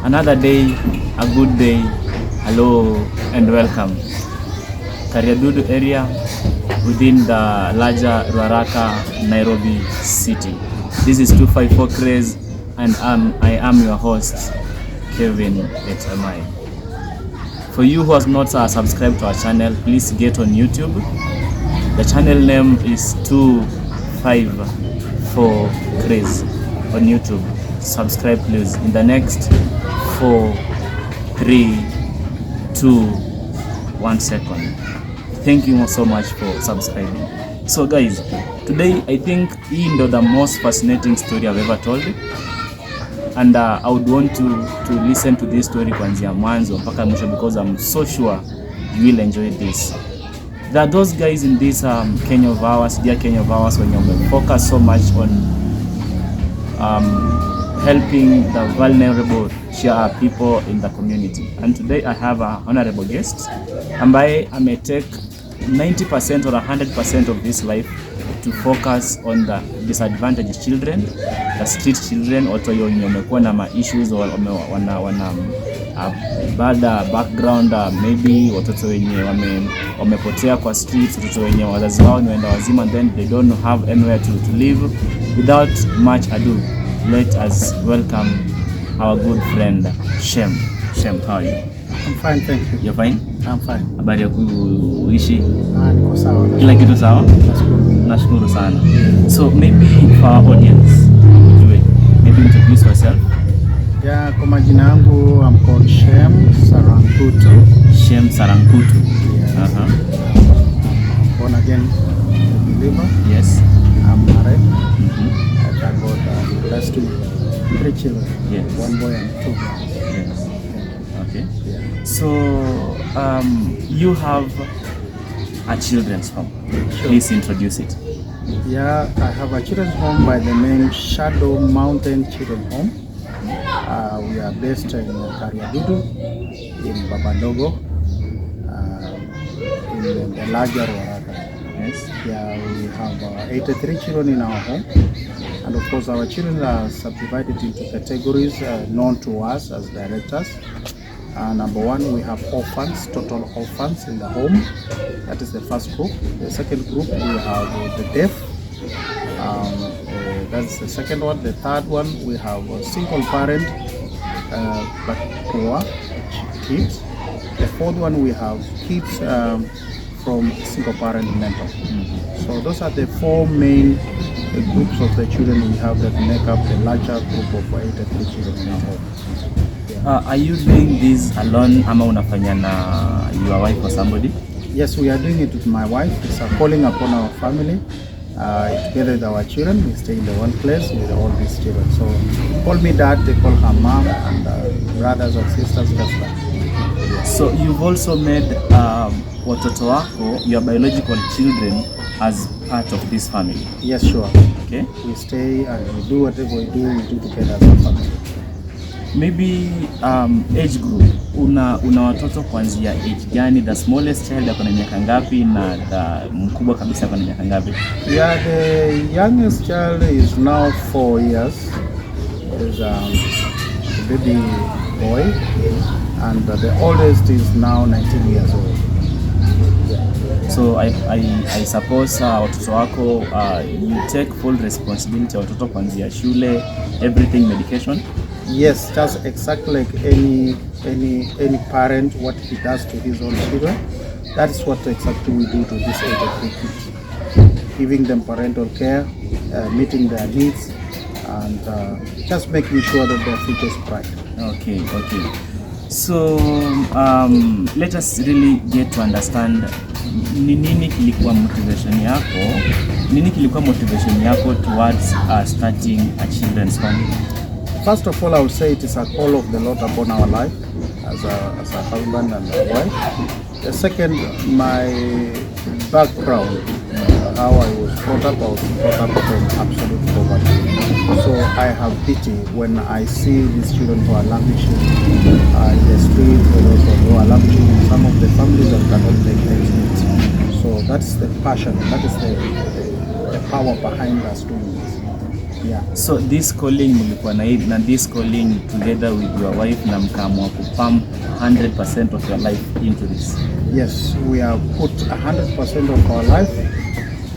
Another day, a good day. Hello and welcome. Kariadudu area within the larger Ruaraka, Nairobi city. This is 254 Craze and I am your host, Kevin HMI. For you who has not subscribed to our channel, please get on YouTube. The channel name is 254 Craze on YouTube. Subscribe please. In the next 4, 3, 2, 1 second. Thank you so much for subscribing. So guys, today I think hii ndo the most fascinating story I've ever told, and I would want to listen to this story kuanzia mwanzo mpaka mwisho because I'm so sure you will enjoy this. There are those guys in this Kenya of ours, dear Kenya of ours, when you focus so much on helping the vulnerable people in the community. And today I have an honorable guest ambaye take 90% or 100% of this life to focus on the disadvantaged children, the street children, watu wenye wamekuwa na issues or wana bad background, maybe watoto wenye wamepotea kwa streets, watoto wenye wazazi wao ni wenda wazima, then they don't have anywhere to live. Without much ado, let us welcome our good friend Shem. Shem, how are you? I'm fine, thank you. You're fine? I'm fine. Habari ya kuishi? Niko sawa. Kila kitu sawa? Nashukuru sana. So maybe for our audience, maybe introduce yourself. Yeah, kwa majina yangu I'm called Shem Sarankutu. Shem Sarankutu. Yes. Born again believer. Yes. I'm married. I got last 3 children. Yes. 1 boy and 2 girls. Yes. Okay. Yeah. So you have a children's home. Sure. Please introduce it. Yeah, I have a children's home by the name Shadow Mountain Children's Home. We are based in Kariadudu, in Babandogo, in the larger Ruaraka. Yes. Yeah, we have 83 children in our home, and of course our children are subdivided into categories known to us as directors. Number 1, we have orphans, total orphans in the home. That is the first group. The second group, we have the deaf. That's the second one. The third one, we have a single parent but poor kids. The fourth one, we have kids from single parent mental. So those are the 4 main groups of the children we have that make up the larger group of 83 children in our home. Are you doing this alone ama unafanya na your wife or somebody? Yes, we are doing it with my wife. It's a calling upon our family. Together with our children, we stay in the one place with all these children. So call me dad, they call her mom, and brothers and sisters, just like. So you've also made watoto wako, your biological children, as part of this family? Yes, sure. Okay. We stay and we do whatever we do together as a family. Maybe age group, una watoto kuanzia age gani? The smallest child ako na miaka ngapi na the mkubwa kabisa ako na miaka ngapi? Yeah, the youngest child is now 4 years. Is a baby boy, and the oldest is now 19 years old. So I suppose watoto wako you take full responsibility ya watoto kuanzia shule, everything, medication? Yes, just exactly like any parent, what he does to his own children. That is what exactly we do to these 83 kids. Giving them parental care, meeting their needs, and just making sure that their future is bright. Okay. So let us really get to understand nini kilikuwa motivation yako towards starting a children's home? First of all, I would say it is a call of the Lord upon our life as a husband and a wife. The second, my background, how I was brought up from absolute poverty. So I have pity when I see these children who are languishing in the street, who are languishing in some of the families that cannot make ends meet. So that's the passion, that is the power behind us doing this. Yeah. So this calling mlikuwa na this calling together with your wife na mkaamua kupump 100% of your life into this. Yes, we have put 100% of our life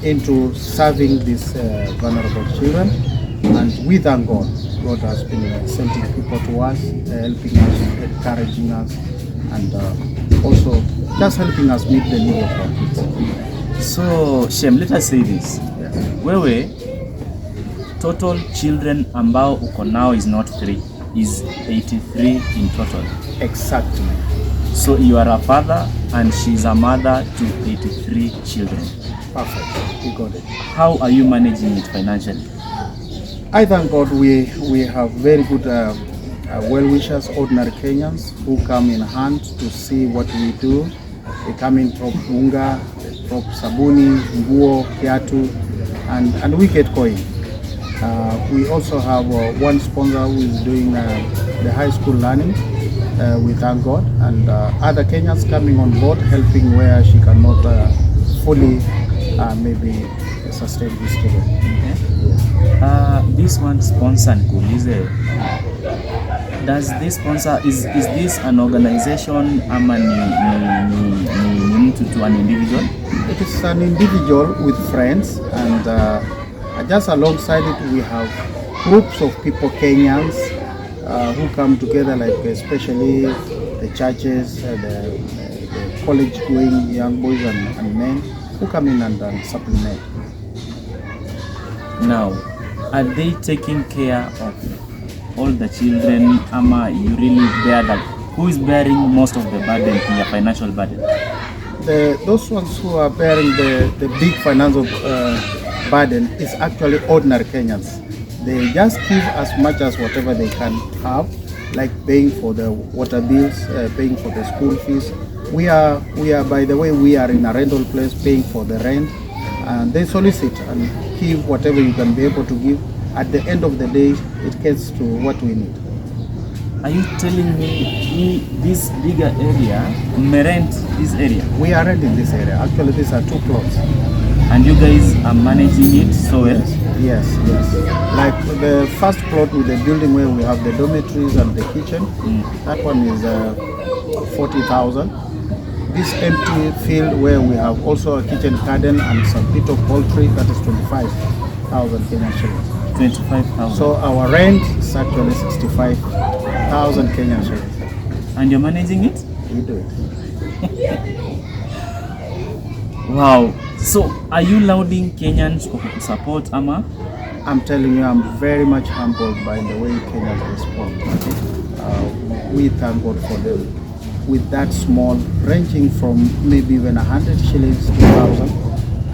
into serving these vulnerable children, and we thank God. God has been sending people to us, helping us, encouraging us, and also just helping us meet the need of our kids. So Shem, let us say this. Yes. Wewe total children ambao uko now is not 3, is 83 in total. Exactly. So you are a father and she's a mother to 83 children. Perfect. You got it. How are you managing it financially? I thank God we have very good well-wishers, ordinary Kenyans who come in hand to see what we do. They come in drop unga, they drop sabuni, nguo, kiatu, and we get going. We also have one sponsor who is doing the high school learning. We thank God, and other Kenyans coming on board, helping where she cannot fully maybe sustain this children. Okay. Yes. This one sponsor nikuulize, does this sponsor is this an organization ama ni mtu tu, an individual? It is an individual with friends, and just alongside it we have groups of people, Kenyans, who come together, like especially the churches, the college-going young boys and men who come in and supplement. Now, are they taking care of all the children ama you really bear that? Who is bearing most of the burden in your financial burden? Those ones who are bearing the big financial burden is actually ordinary Kenyans. They just give as much as whatever they can have, like paying for the water bills, paying for the school fees. We are, by the way, we are in a rental place paying for the rent, and they solicit and give whatever you can be able to give. At the end of the day, it gets to what we need. Are you telling me this bigger area, rent this area? We are renting this area. Actually, these are 2 plots. And you guys are managing it so well? Yes. Like the first plot with the building where we have the dormitories and the kitchen, that one is 40,000. This empty field where we have also a kitchen garden and some bit of poultry, that is 25,000 Kenyan shillings. 25,000. So our rent is actually 65,000 Kenyan shillings. And you're managing it? We do it. Wow. So are you lauding Kenyans for support ama? I'm telling you, I'm very much humbled by the way Kenyans respond. We thank God for them. With that small, ranging from maybe even 100 shillings to 1,000,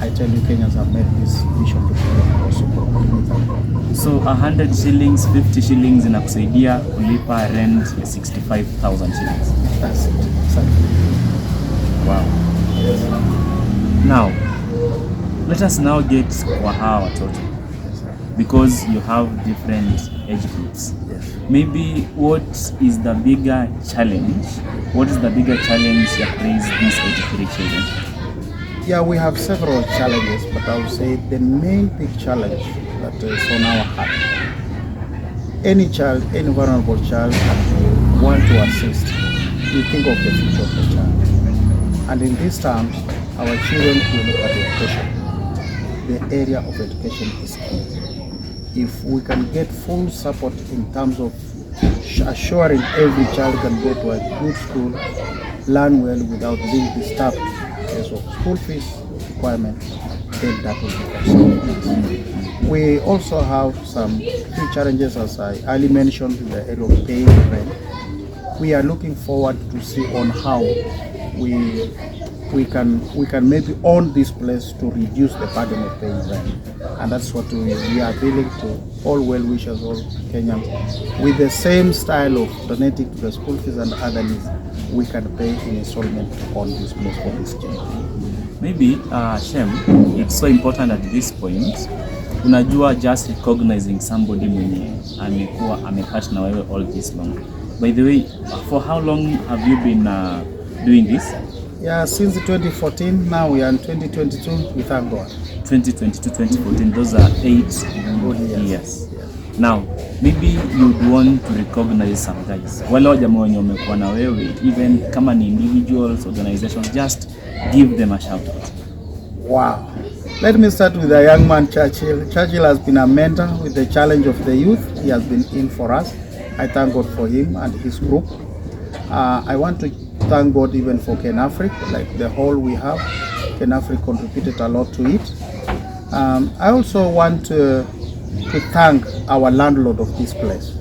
I tell you, Kenyans have made this vision to be possible. We thank God. So 100 shillings, 50 shillings inakusaidia kulipa rent 65,000 shillings. That's it. Exactly. Wow. Yes. Now, let us now get kwa hawa watoto, because you have different age groups. Yes. Maybe what is the bigger challenge? What is the bigger challenge that raise these 83 children? Yeah, we have several challenges, but I would say the main big challenge that is on our heart. Any child, any vulnerable child that you want to assist, you think of the future of the child. And in these terms, our children will look at education. The area of education is key. If we can get full support in terms of assuring every child can go to a good school, learn well without being disturbed because of school fees requirements, then that will be possible. We also have some few challenges, as I early mentioned, in the area of paying rent. We are looking forward to see on how we can maybe own this place to reduce the burden of paying rent, and that's what we are appealing to all well-wishers, all Kenyans, with the same style of donating to the school fees and other needs. We can pay in installment on this place for this child. Maybe Shem, it's so important at this point. Unajua, just recognizing somebody mwenye amekuwa amekat na wewe all this long. By the way, for how long have you been doing this? Yeah, since 2014, now we are in 2022, we thank God. 2022, 2014, those are 8 good years. Now, maybe you'd want to recognize some guys. Wale wajamaa wenye wamekuwa na wewe, even kama ni individuals, organizations, just give them a shout out. Wow. Let me start with a young man, Churchill. Churchill has been a mentor with the challenge of the youth. He has been in for us. I thank God for him and his group. I want to thank God even for Ken Afric, like the hall we have. Ken Afric contributed a lot to it. I also want to thank our landlord of this place,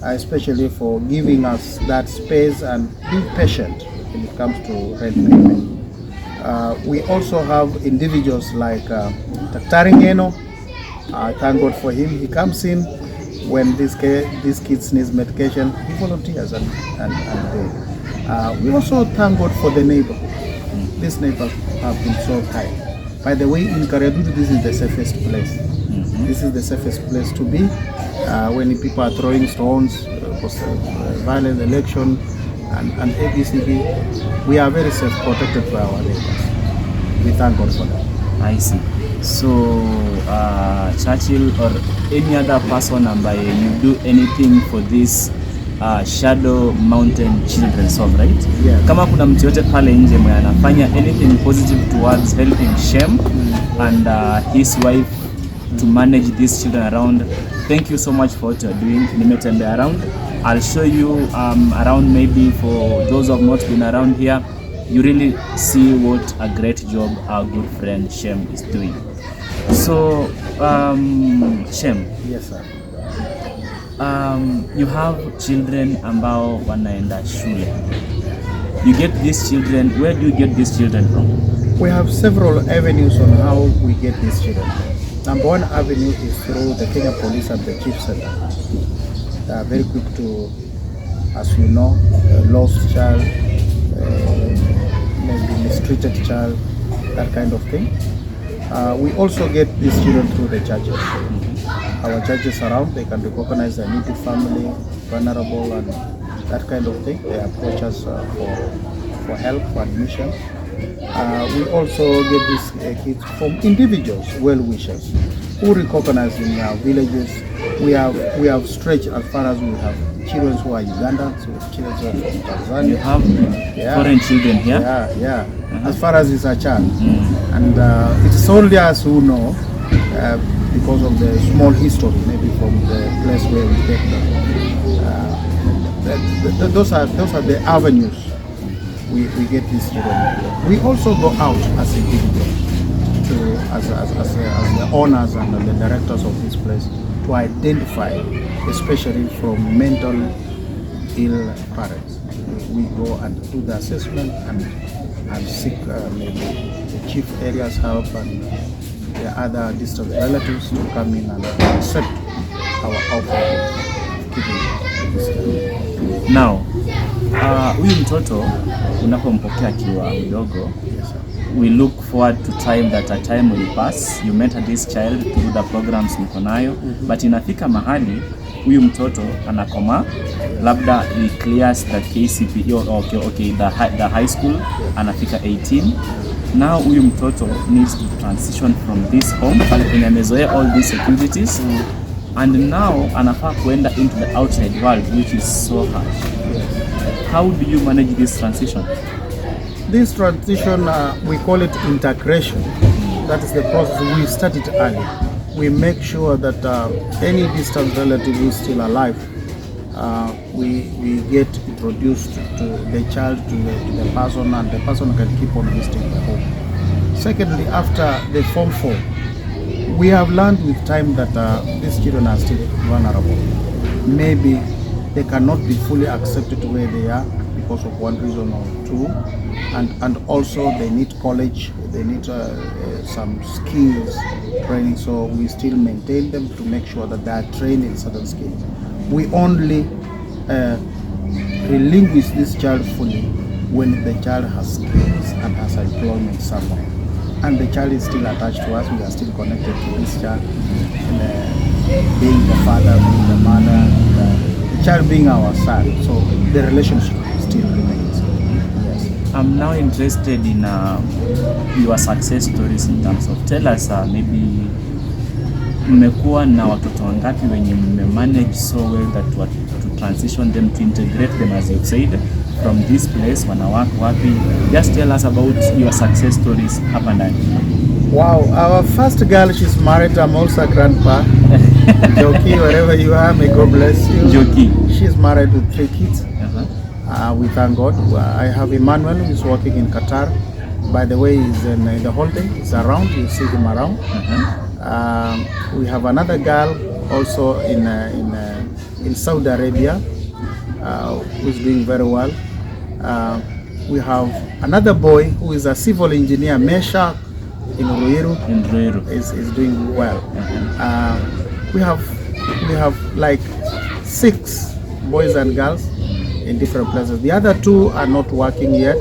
especially for giving us that space and being patient when it comes to rent payment. We also have individuals like Dr. Ngeno. I thank God for him. He comes in when these kids need medication. He volunteers and we also thank God for the neighbor. These neighbors have been so kind. By the way, in Karedudu, this is the safest place. This is the safest place to be when people are throwing stones, violent election, and ABCD. We are very safe, protected by our neighbors. We thank God for that. I see. So, Churchill or any other person ambaye you do anything for this Shadow Mountain Children's Home, right? Yeah. Kama kuna mtu yote pale nje mwenye anafanya anything positive towards helping Shem and his wife to manage these children around, thank you so much for what you're doing. Nimetembea around. I'll show you around, maybe for those who have not been around here. You really see what a great job our good friend Shem is doing. So, Shem. Yes, sir. You have children ambao wanaenda shule. You get these children, where do you get these children from? We have several avenues on how we get these children. Number one avenue is through the Kenya Police and the Chief Center. They are very quick to, as you know, a lost child, maybe mistreated child, that kind of thing. We also get these children through the churches. Our churches around, they can recognize a needy family, vulnerable, and that kind of thing. They approach us for help, for admission. We also get these kids from individuals, well-wishers, who recognize in our villages. We have stretched as far as we have children who are Ugandans, we have children who are from Tanzania. You have foreign children here? Yeah. As far as it's a child. And it's only us who know, because of the small history, maybe from the place where we get them. Those are the avenues we get these children. We also go out as individuals, as the owners and the directors of this place, to identify, especially from mental ill parents. We go and do the assessment and seek maybe the chief area's help and the other distant relatives to come in and accept our offer of keeping this child. Now, huyu mtoto unapompokea akiwa mdogo, we look forward to that a time will pass, you mentor this child through the programs mko nayo, but inafika mahali huyu mtoto anakoma, labda he clears the KCPE or the high school, anafika 18. Now huyu mtoto needs to transition from this home pale kwenye amezoea all these securities, and now anafaa kuenda into the outside world, which is so hard. How do you manage this transition? This transition, we call it integration. That is the process. We start it early. We make sure that any distant relative who is still alive, we get introduced to the child, to the person, and the person can keep on visiting the home. Secondly, after the Form 4, we have learned with time that these children are still vulnerable. Maybe they cannot be fully accepted where they are because of one reason or two, and also they need college, they need some skills training, so we still maintain them to make sure that they are trained in certain skills. We only relinquish this child fully when the child has skills and has employment somewhere, and the child is still attached to us. We are still connected to this child, being the father, being the mother, the child being our son, so the relationship still remains. Yes. I'm now interested in your success stories in terms of, tell us maybe mmekuwa na watoto wangapi wenye manage so well that to transition them, to integrate them, as you've said, from this place wanawako wapi? Just tell us about your success stories hapa ndani. Wow, our first girl, she's married. I'm also a grandpa. Joki, wherever you are, may God bless you. Joki. She's married with 3 kids. We thank God. I have Emmanuel, who's working in Qatar. By the way, he's in the holiday. He's around. You see him around. We have another girl also in Saudi Arabia, who's doing very well. We have another boy who is a civil engineer, Mesha, in Ruiru. Is doing well. We have like 6 boys and girls in different places. The other 2 are not working yet,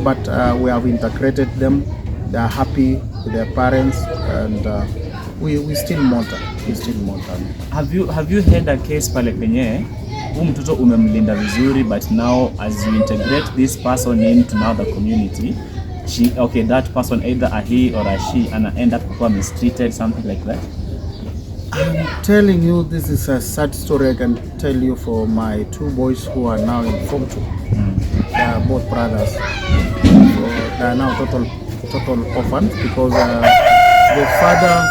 but we have integrated them. They are happy with their parents, and we still monitor. Have you had a case pale penye mtoto umemlinda vizuri, but now as you integrate this person into now the community, that person, either a he or a she, and end up being mistreated, something like that? I'm telling you, this is a sad story. I can tell you for my 2 boys who are now in Form 2. They are both brothers. So they are now total orphans because the father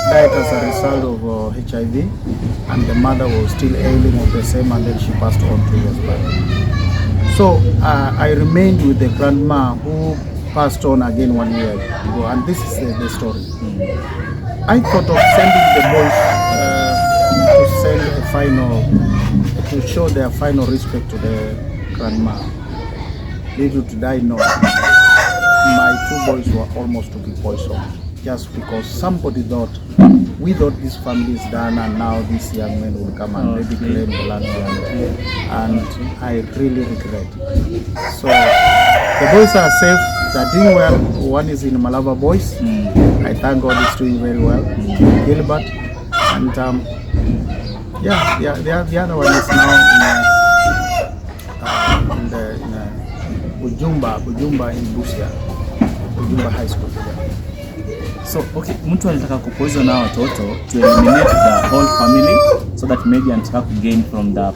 died as a result of HIV, and the mother was still ailing of the same, and then she passed on 2 years back. So I remained with the grandma who passed on again 1 year ago, and this is the story. I thought of sending the boys to show their final respect to the grandma. Little did I know, my 2 boys were almost to be poisoned, just because somebody thought, we thought this family is done, and now this young man will come and maybe claim the land, and I really regret. So the boys are safe, they're doing well. One is in Malava Boys. I thank God he's doing very well. Gilbert, and the other one is now in Bujumba in Busia, Bujumba High School. So okay, mtu alitaka kupoison na watoto to eliminate the whole family so that maybe anataka to gain from the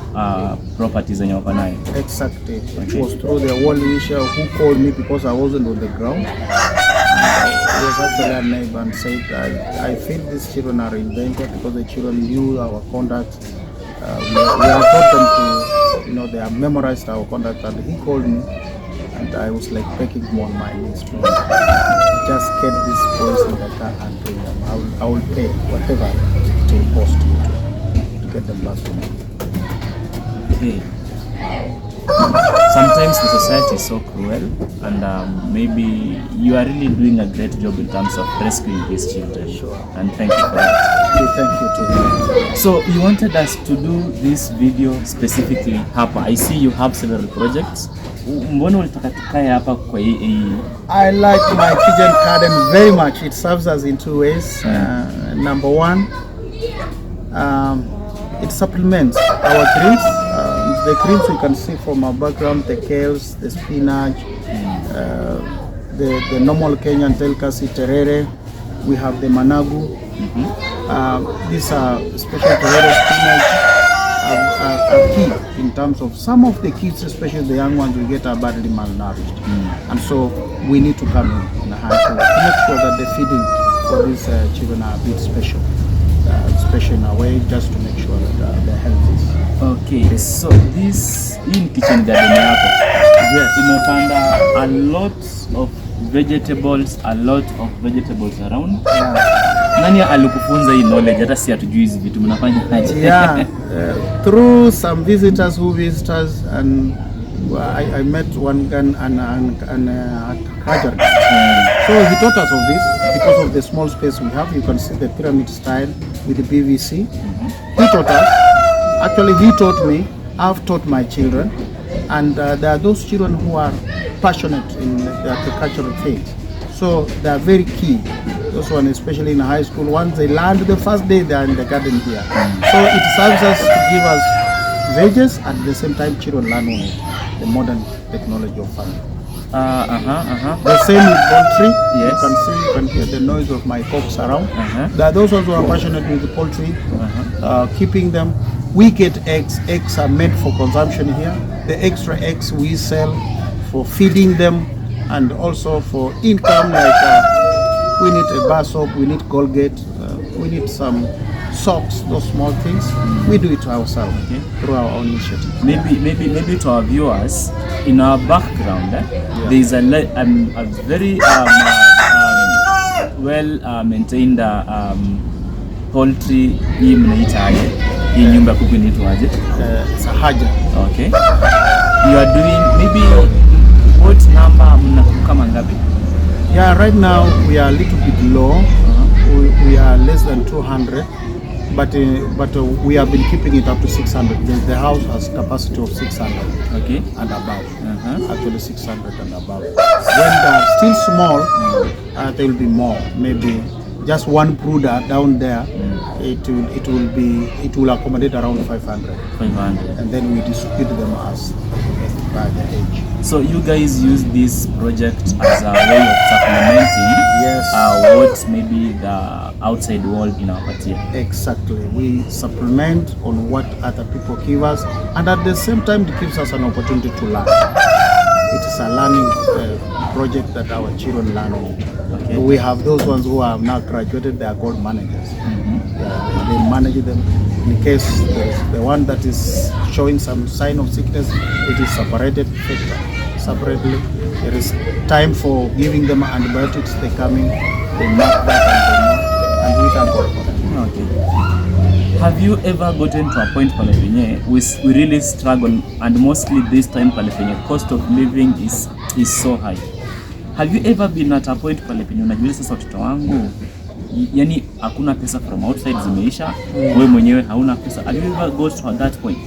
properties zenye wako nayo. Exactly. It was through the wall wisher who called me because I wasn't on the ground. He was actually a neighbor and said, I feel these children are in danger because the children knew our conduct. We have taught them to, they have memorized our conduct, and he called me, and I was like begging him on my knees to just get these boys in the car and bring them. I will pay whatever it will cost to get them back to me. Okay. Sometimes the society is so cruel, and maybe you are really doing a great job in terms of rescuing these children. Sure. And thank you for that. Thank you too. So you wanted us to do this video specifically hapa. I see you have several projects. Mbona ulitaka tukae hapa kwa hii? I like my pigeon garden very much. It serves us in 2 ways. Number 1, it supplements our greens. The greens you can see from our background, the kales, the spinach, the normal Kenyan delicacy terere. We have the managu. These are special terere spinach are key in terms of some of the kids, especially the young ones, we get are badly malnourished. And so we need to come in a hand to make sure that the feeding for these children are a bit special in a way, just to make sure that their health is. Okay, so this in kitchen garden yako, yes, imepanda a lot of vegetables around. Nani alikufunza hii knowledge? Hata si hatujui hizi vitu mnafanya aje? Through some visitors who visit us, and I met one guy and Kajar. So he taught us of this because of the small space we have. You can see the pyramid style with the PVC. He taught us. Actually, he taught me. I've taught my children, and there are those children who are passionate in the agricultural field. So they are very key. Those ones, especially in high school, once they land the first day, they are in the garden here. So it serves us to give us veggies, at the same time children learn on the modern technology of farming. The same with poultry. Yes. You can hear the noise of my cocks around. There are those who are passionate with the poultry, keeping them. We get eggs. Eggs are meant for consumption here. The extra eggs we sell for feeding them and also for income. Like we need a bar soap, we need Colgate, we need some socks, those small things. We do it ourselves through our own initiative. Maybe to our viewers, in our background, there is a very well maintained poultry. Hii mnaitaje? Hii nyumba kuku inaitwaje? Sahaja. Okay. You are doing maybe what number mnakuka mangapi? Yeah, right now we are a little bit low. We are less than 200. But we have been keeping it up to 600. The house has capacity of 600 and above. Actually 600 and above. When they are still small, there will be more. Maybe just one brooder down there. It will accommodate around 500. And then we distribute them as by the age. So you guys use this project as a way of supplementing what maybe the outside world in our party. Exactly. We supplement on what other people give us, and at the same time it gives us an opportunity to learn. It is a learning project that our children learn on. We have those ones who have now graduated, they are called managers. They manage them. In case the one that is showing some sign of sickness, it is separated separately. There is time for giving them antibiotics. They come in, they mark that and we can go for them. Okay. Have you ever gotten to a point pale we really struggle, and mostly this time pale cost of living is so high? Have you ever been at a point pale unajua sasa watoto wangu yani hakuna pesa from outside zimeisha, wewe mwenyewe hauna pesa? Have you ever got to that point?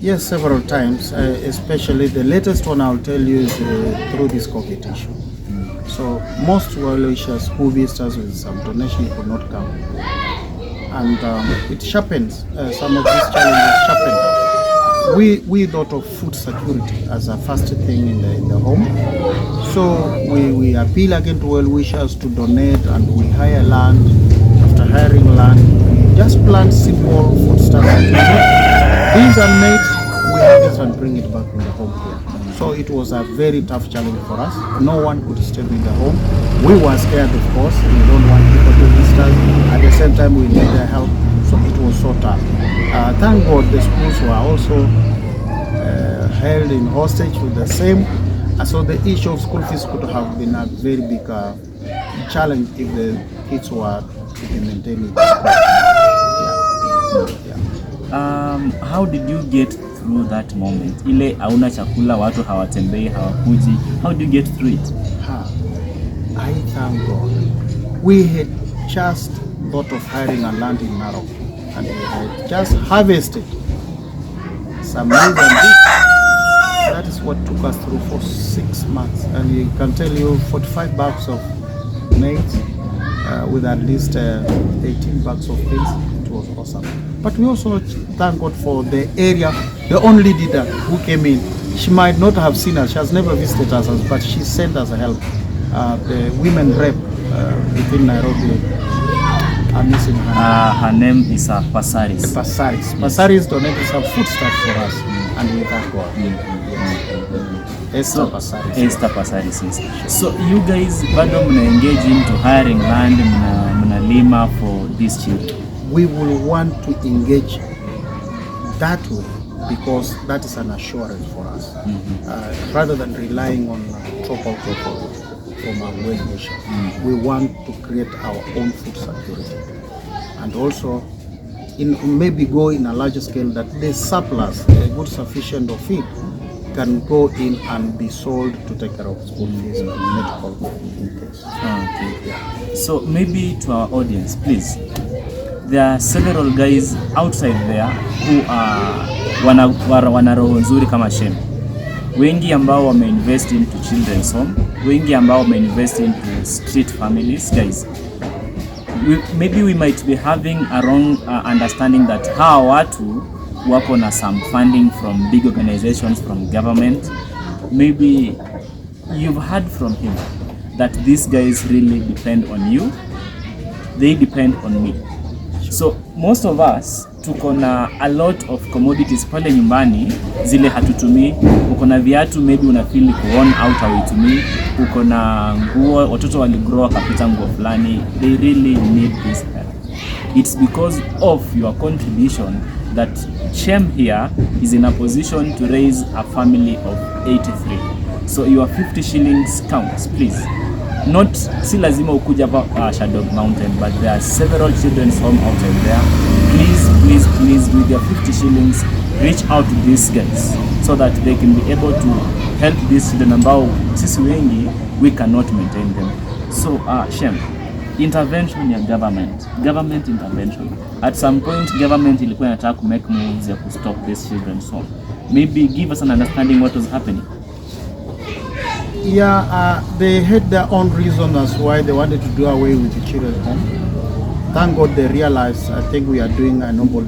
Yes, several times, especially the latest one I'll tell you is through this COVID issue. So most well-wishers who visit us with some donation could not come, and it sharpens some of these challenges. Sharpen. We thought of food security as a first thing in the home, so we appeal again to well-wishers to donate, and we hire land. After hiring land, we just plant simple food stuff. These are made, we harvest and bring it back in the home here. So it was a very tough challenge for us. No one could stay in the home. We were scared, of course. We don't want people to visit us. At the same time, we need their help. So it was so tough. Thank God the schools were also held in hostage with the same. So the issue of school fees could have been a very big challenge if the kids were to be maintained in school. How did you get through that moment? Ile hauna chakula, watu hawatembei, hawakuji. How do you get through it? I thank God. We had just thought of hiring a land in Narok, and we had just harvested some maize and wheat. That is what took us through for 6 months. And we can tell you 45 bags of maize with at least 18 bags of beans. It was awesome. But we also thank God for the area, the only leader who came in. She might not have seen us, she has never visited us, but she sent us help. The women rep within Nairobi, I'm missing her name. Her name is Pasaris. Pasaris. Pasaris donated some food stuff for us, and we thank God. Esther Pasaris. Esther Pasaris, yes. So you guys bado mna engage into hiring land, mna lima for these children? We will want to engage that way because that is an assurance for us, rather than relying on top from our well-wishers. We want to create our own food security, and also maybe go in a larger scale that the surplus, a good sufficient of it, can go in and be sold to take care of school fees and medical in case. Okay. Yeah. So maybe to our audience, please, there are several guys outside there who are wana roho nzuri kama Shem. Wengi ambao wameinvest into children's home, wengi ambao wameinvest into street families. Guys, maybe we might be having a wrong understanding that hawa watu wako na some funding from big organizations, from government. Maybe you've heard from him that these guys really depend on you, they depend on me. So most of us tuko na a lot of commodities pale nyumbani zile hatutumii. Uko na viatu, maybe una feel worn out, hauitumii. Uko na nguo, watoto waligrow kapita nguo fulani, they really need this help. It's because of your contribution that Shem here is in a position to raise a family of 83. So your 50 shillings counts, please. Not si lazima ukuja hapa Shadow Mountain, but there are several children's home outside there. Please, with your 50 shillings, reach out to these guys so that they can be able to help these children ambao sisi wengi we cannot maintain them. So Shem, intervention ya government intervention. At some point government ilikuwa inataka to make moves ya to stop this children's home. Maybe give us an understanding what was happening. Yeah, they had their own reason as why they wanted to do away with the children's home. Thank God they realized, I think we are doing a noble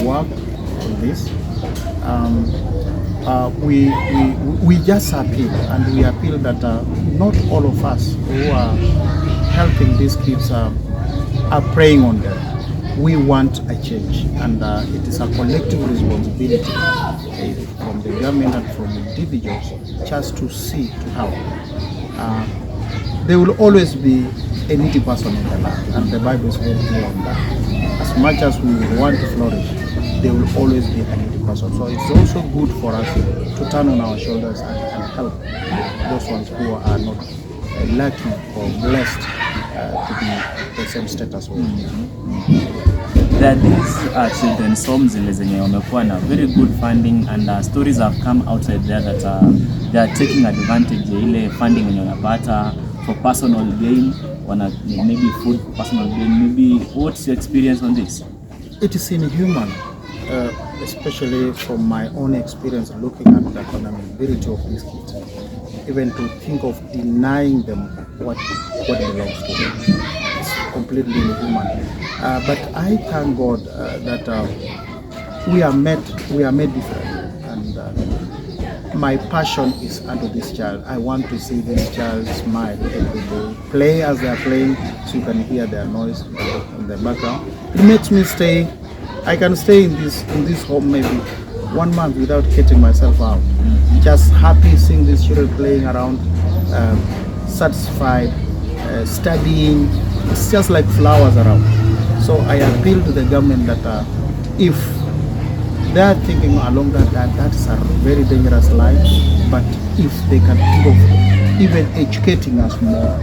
work on this. We just appeal, and we appeal that not all of us who are helping these kids are preying on them. We want a change, and it is a collective responsibility from the government and from individuals just to see to help. There will always be a needy person in the land, and the Bible is very clear on that. As much as we want to flourish, there will always be a needy person. So it's also good for us to turn on our shoulders and help those ones who are not lucky or blessed to be the same status with. There are these children's homes zenye wamekuwa na very good funding, and stories have come outside there that they are taking advantage ya ile funding wenye wanapata for personal gain, maybe food for personal gain. Maybe what's your experience on this? It is inhuman, especially from my own experience looking at the economic of these kids. Even to think of denying them what belongs to them. It's completely inhuman. But I thank God that we are made different, and my passion is unto this child. I want to see this child smile every day, play as they are playing, so you can hear their noise in the background. It makes me stay. I can stay in this home maybe 1 month without getting myself out. Just happy seeing these children playing around, satisfied, studying. It's just like flowers around. So I appeal to the government that if they are thinking along that's a very dangerous line, but if they can think of even educating us more,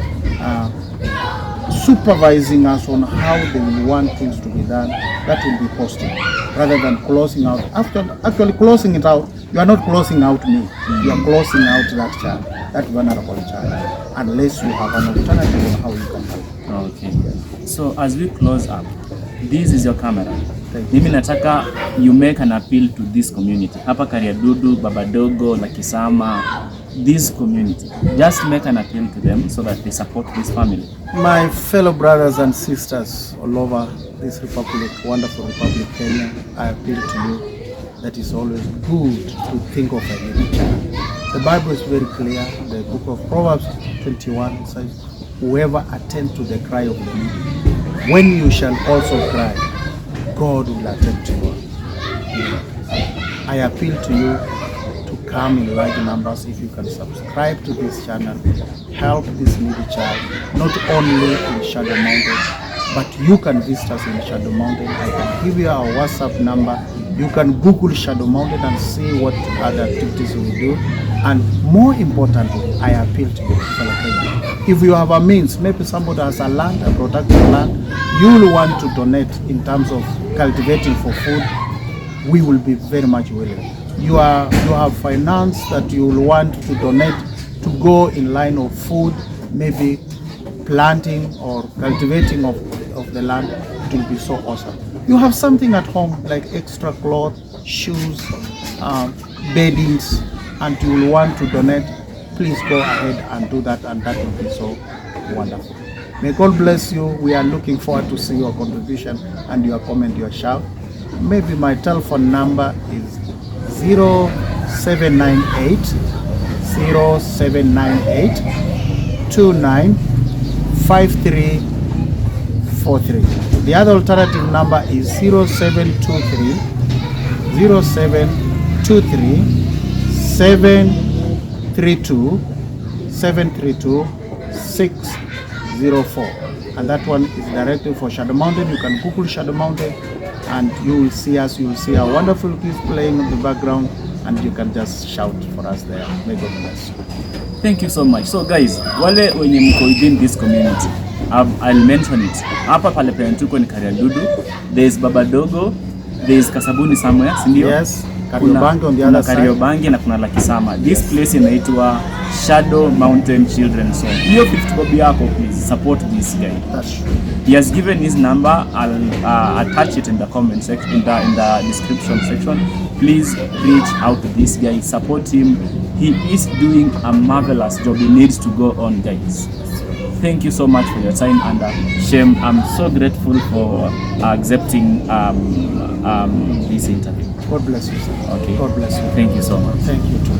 supervising us on how they will want things to be done, that will be positive, rather than closing out. Actually closing it out, you are not closing out me, you are closing out that child, that vulnerable child, unless you have an alternative on how you can help. Okay. So as we close up, this is your camera. Mimi nataka you make an appeal to this community. Hapa Kariadudu, Babadogo, Lakisama, this community. Just make an appeal to them so that they support this family. My fellow brothers and sisters all over this republic, wonderful republic Kenya, I appeal to you that it's always good to think of a needy child. The Bible is very clear. The book of Proverbs 21 says, whoever attends to the cry of the needy, when you shall also cry, God will attend to you. I appeal to you to come in large numbers. If you can subscribe to this channel, help this needy child, not only in Shadow Mountain, but you can visit us in Shadow Mountain. I can give you our WhatsApp number. You can Google Shadow Mountain and see what other activities we do. And more importantly, I appeal to you, fellow Kenyans. If you have a means, maybe somebody has a land, a productive land, you will want to donate in terms of cultivating for food, we will be very much willing. You have finance that you will want to donate to go in line of food, maybe planting or cultivating of the land, it will be so awesome. You have something at home like extra cloth, shoes, beddings, and you will want to donate, please go ahead and do that, and that will be so wonderful. May God bless you. We are looking forward to see your contribution and your comment, your shout. Maybe my telephone number is 0798 0798 295343. The other alternative number is 0723 732 604, and that one is directly for Shadow Mountain. You can Google Shadow Mountain and you will see us. You will see our wonderful kids playing in the background, and you can just shout for us there. May God bless you. Thank you so much. So guys, wale wenye mko within this community, I'll mention it. Hapa pale penye tuko ni Kariadudu. There is Baba Dogo, there is Kasabuni somewhere, si ndio? Yes. Kariobangi on the other side. Kariobangi na kuna Lakisama. This place inaitwa Shadow Mountain Children's Home. Hiyo 50 bob yako, please support this guy. That's true. He has given his number. I'll attach it in the comment section, in the description section. Please reach out to this guy, support him. He is doing a marvelous job. He needs to go on, guys. Thank you so much for your time, and Shem, I'm so grateful for accepting this interview. God bless you, sir. Okay. God bless you. Thank you so much. Thank you too.